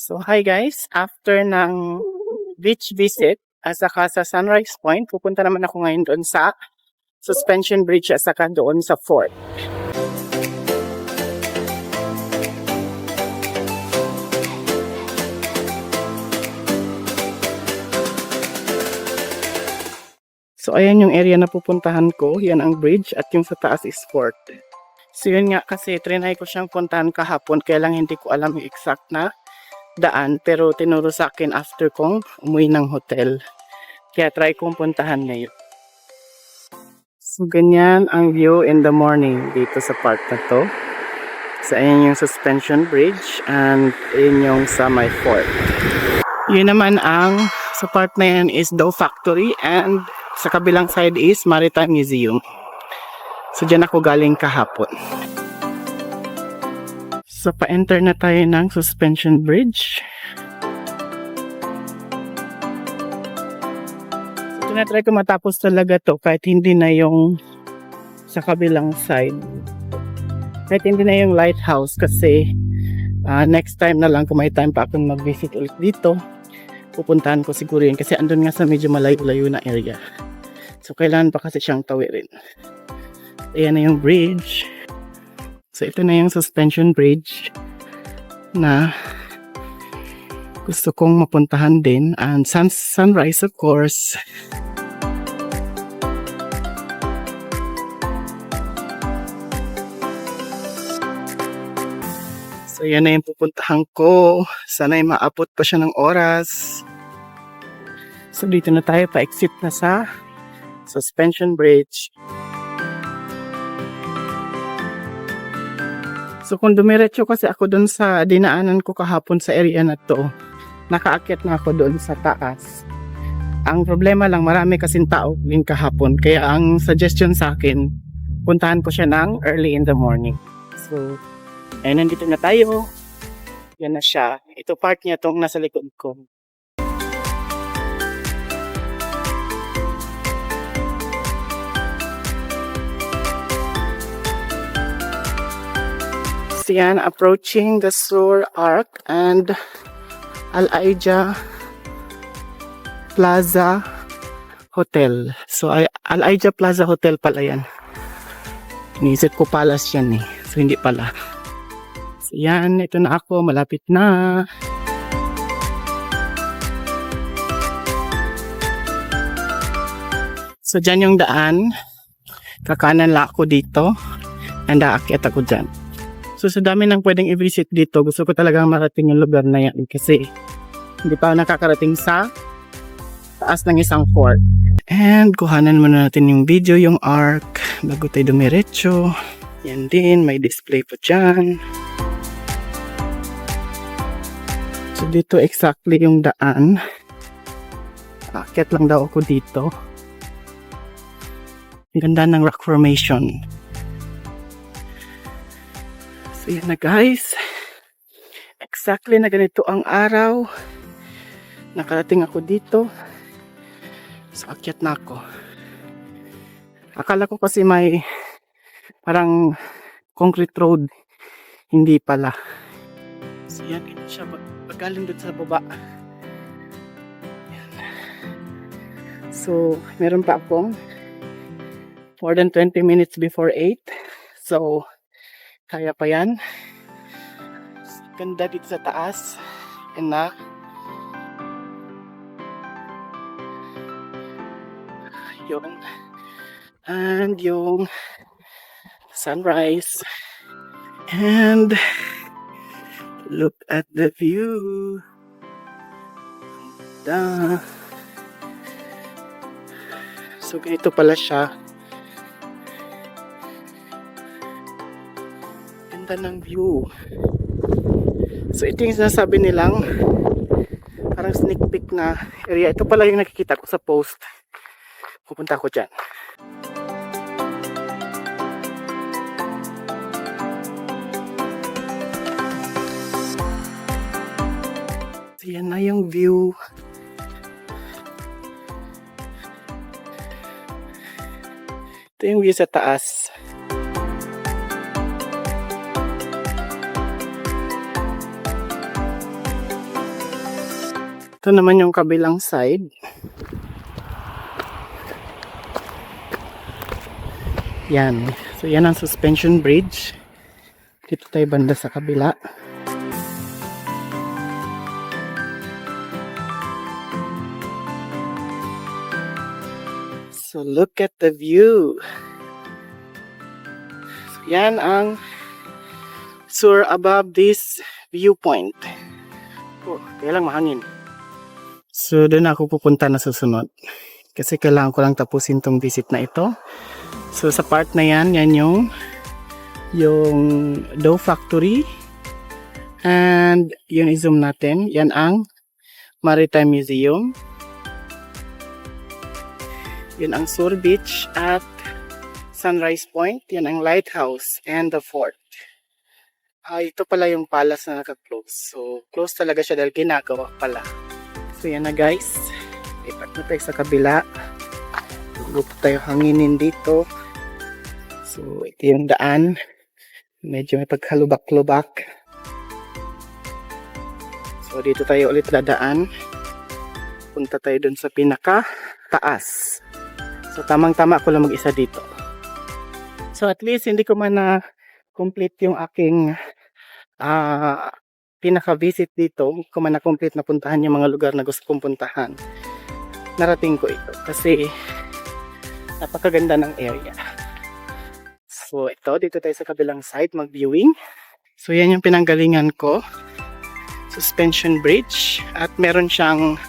So hi guys, after ng beach visit at saka sa Sunrise Point, pupunta naman ako ngayon doon sa Suspension Bridge at saka doon sa fort. So ayan yung area na pupuntahan ko, yan ang bridge at yung sa taas is fort. So yun nga kasi trinay ko siyang puntahan kahapon kaya lang hindi ko alam yung exact na daan pero tinuro sa akin after kong umuwi ng hotel. Kaya try kong puntahan ngayon. So ganyan ang view in the morning dito sa part na to. So ayan yung suspension bridge and ayan yung sa my fort. Yun naman ang sa part na yan is Dough Factory and sa kabilang side is Maritime Museum. So dyan ako galing kahapon. So, pa-enter na tayo ng suspension bridge. So, tinatry ko matapos talaga to kahit hindi na yung sa kabilang side. Kahit hindi na yung lighthouse kasi next time na lang kung may time pa akong mag-visit ulit dito, pupuntahan ko siguro yun kasi andun nga sa medyo malayo-layo na area. So, kailangan pa kasi siyang tawirin. Ayan na yung bridge. So, ito na yung suspension bridge na gusto kong mapuntahan din. And sunrise, of course. So, yan na yung pupuntahan ko. Sana'y maabot pa siya ng oras. So, dito na tayo pa-exit na sa suspension bridge. So kung dumiretso kasi ako doon sa dinaanan ko kahapon sa area na to, nakaakyat na ako doon sa taas. Ang problema lang, marami kasing tao din kahapon. Kaya ang suggestion sa akin, puntahan ko siya ng early in the morning. So, ayun, nandito na tayo. Yan na siya. Ito part niya tong nasa likod ko. So yan, approaching the Sur Arc and Al-Aija Plaza Hotel. So Al-Aija Plaza Hotel pala yan. Inisip ko palace yan eh. So hindi pala. So yan, ito na ako. Malapit na. So dyan yung daan. Kakanan lang ako dito. And aakyat ako dyan. So sa dami ng pwedeng i-visit dito, gusto ko talagang marating yung lugar na yan kasi hindi pa nakakarating sa taas ng isang fort. And kuhanan muna natin yung video, yung arc, bago tayo dumiretso. Yan din, may display pa dyan. So dito exactly yung daan. Aakyat lang daw ako dito. Ganda ng rock formation. So yan na guys, exactly na ganito ang araw, nakarating ako dito, so akyat na ako. Akala ko kasi may parang concrete road, hindi pala. So yan, ganyan siya, pagaling doon sa baba. Yan. So meron pa akong more than 20 minutes before 8, so kaya pa yan. Ganda dito sa taas. Yan na. Yun. And yung sunrise. And look at the view. So ganito pala siya. Ng view. So ito yung sinasabi nilang parang sneak peek na area. Ito pala yung nakikita ko sa post. Pupunta ako dyan. So yan na yung view. Ito yung view sa taas. Ito naman yung kabilang side. Yan. So yan ang suspension bridge. Dito tayo banda sa kabila. So look at the view. So, yan ang Sur above this viewpoint. Oh, kaya lang mahangin. So doon ako pupunta na susunod. Kasi kailangan ko lang tapusin tong visit na ito. So sa part na yan, yan yung dough factory. And yun i-zoom natin. Yan ang Maritime Museum. Yun ang Sur Beach at Sunrise Point. Yan ang lighthouse and the fort. Ito pala yung palace na naka-close. So close talaga siya dahil ginagawa pala. So yan na guys. Lipat na tayo sa kabila. Huwag tayo hanginin dito. So ito yung daan. Medyo may pagkalubak-lubak. So dito tayo ulit dadaan. Punta tayo dun sa pinaka taas. So tamang-tama ako lang mag-isa dito. So at least hindi ko man na complete yung aking pinaka-visit dito. Hindi ko man na complete na puntahan yung mga lugar na gusto kong puntahan. Narating ko ito kasi napakaganda ng area. So ito, dito tayo sa kabilang side mag-viewing. So yan yung pinanggalingan ko. Suspension bridge. At meron siyang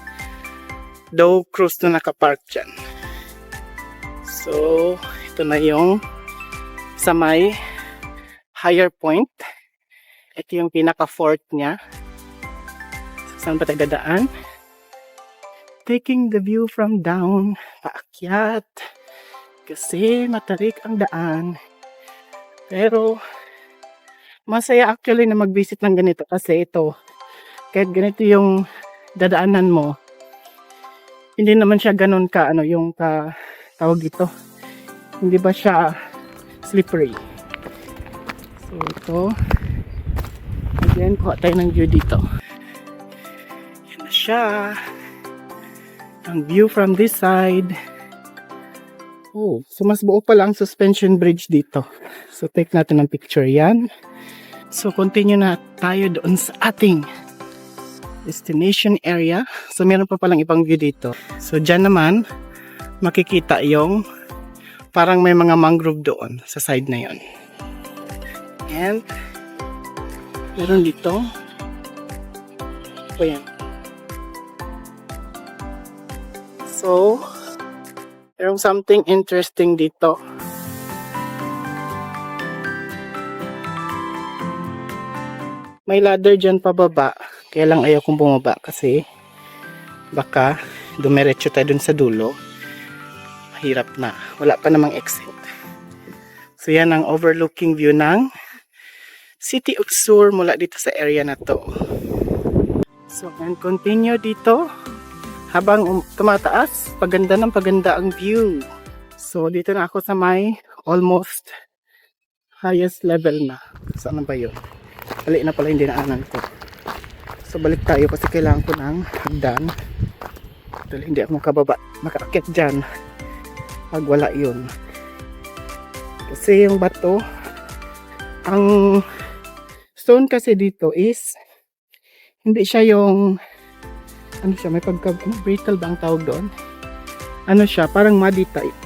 dough cruise na nakapark dyan. So ito na yung sa may higher point. Ito yung pinaka-fort niya. So, saan ba tayo dadaan? Taking the view from down. Paakyat. Kasi matarik ang daan. Pero masaya actually na mag-visit ng ganito kasi ito, kahit ganito yung dadaanan mo, hindi naman siya ganun ka, yung tawag ito. Hindi ba siya slippery? So ito, again, kuha tayo ng view dito. Yan na siya. Ang view from this side. Oh, so mas buo pala ang suspension bridge dito. So take natin ng picture yan. So continue na tayo doon sa ating destination area. So meron pa palang ibang view dito. So dyan naman makikita yung parang may mga mangrove doon sa side na yon. And meron dito. O yan. So merong something interesting dito. May ladder dyan pababa. Kaya lang ayaw kong bumaba kasi baka dumiretso tayo dun sa dulo. Mahirap na. Wala pa namang exit. So yan ang overlooking view ng City of Sur mula dito sa area na to. So and continue dito. Habang tumataas, paganda ng paganda ang view. So, dito na ako sa may almost highest level na. Saan ba yun? Balik na pala yung dinaanan ko. So, balik tayo kasi kailangan ko ng hagdan. Dahil hindi ako makaakyat dyan pag wala yun. Kasi yung bato, ang stone kasi dito is hindi siya yung may brittle ba ang tawag doon? Siya, parang muddy type.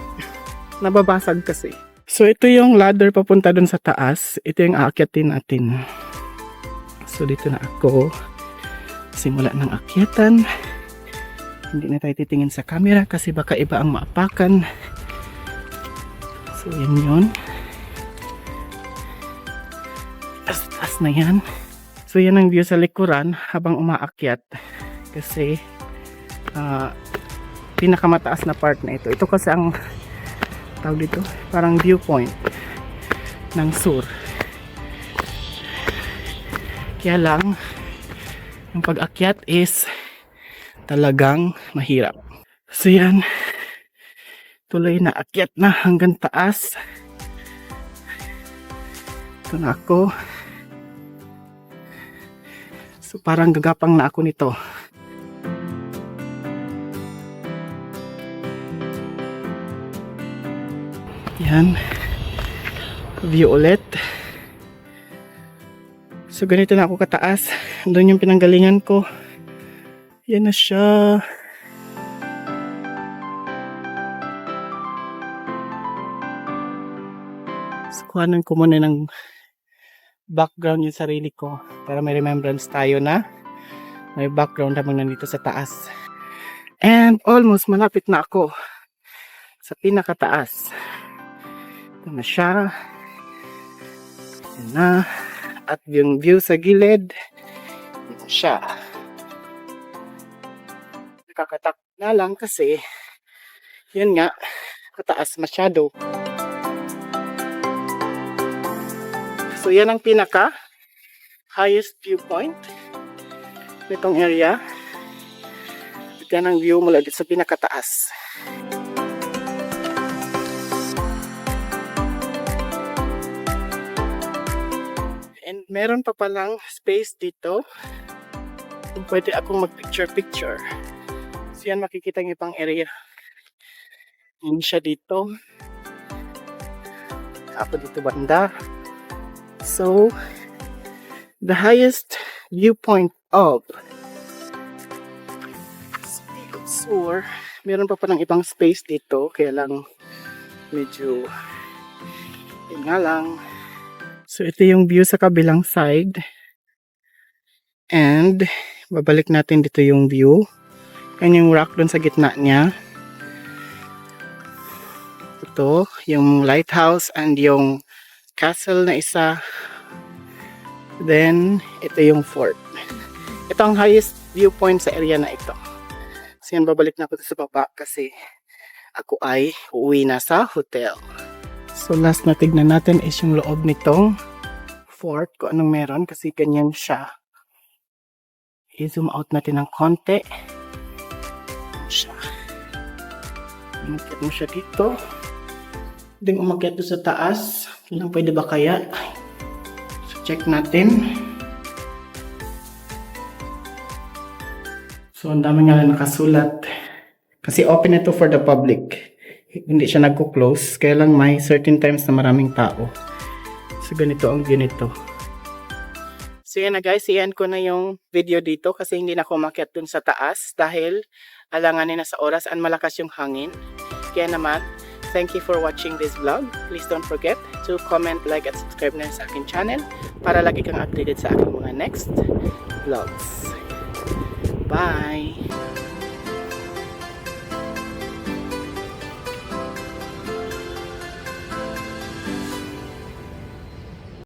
Nababasag kasi. So, ito yung ladder papunta doon sa taas. Ito yung aakyatin natin. So, dito na ako. Simula ng akyatan. Hindi na tayo titingin sa camera kasi baka iba ang maapakan. So, yan yun. Taas na yan. So, yan ang view sa likuran habang umaakyat. Kasi pinakamataas na part na ito. Ito kasi ang tawag dito, parang viewpoint ng Sur. Kaya lang yung pag-akyat is talagang mahirap. So yan, tuloy na akyat na hanggang taas. Ito na ako. So parang gagapang na ako nito. Yan. View ulit. So ganito na ako kataas. Doon yung pinanggalingan ko. Yan na siya. So kuhanan ko muna ng background yung sarili ko para may remembrance tayo na may background habang nandito sa taas. And almost malapit na ako sa pinakataas. Ito na siya. Yan na. At yung view sa gilid, ito siya. Nakakatakot na lang kasi yun nga, kataas masyado. So yan ang pinaka highest viewpoint nitong area. At yan ang view mula dito sa pinakataas. And meron pa palang space dito kung pwede akong mag-picture-picture. So yan makikita ng ibang area. Hindi siya dito. Ako dito banda. So, the highest viewpoint of Sur, meron pa palang ibang space dito. Kaya lang medyo yun nga lang. So, ito yung view sa kabilang side. And, babalik natin dito yung view. Yan yung rock dun sa gitna niya. Ito, yung lighthouse and yung castle na isa. Then, ito yung fort. Ito ang highest viewpoint sa area na ito. So, yan, babalik na ako sa baba kasi ako ay uuwi na sa hotel. So last na tignan natin is yung loob nitong fort, kung anong meron kasi ganyan siya. I-zoom out natin ng konti. Siya. Umakyat mo siya dito. Then umakyat doon sa taas. Ilang pwede ba kaya? So check natin. So ang dami nga lang nakasulat. Kasi open ito for the public. Hindi siya nagko-close, kaya lang may certain times na maraming tao. So ganito ang view nito. So yan na guys, iyan ko na yung video dito kasi hindi na ako umakyat dun sa taas dahil alanganin na sa oras at malakas yung hangin. Kaya naman, thank you for watching this vlog. Please don't forget to comment, like at subscribe na sa akin channel para lagi kang updated sa aking mga next vlogs. Bye!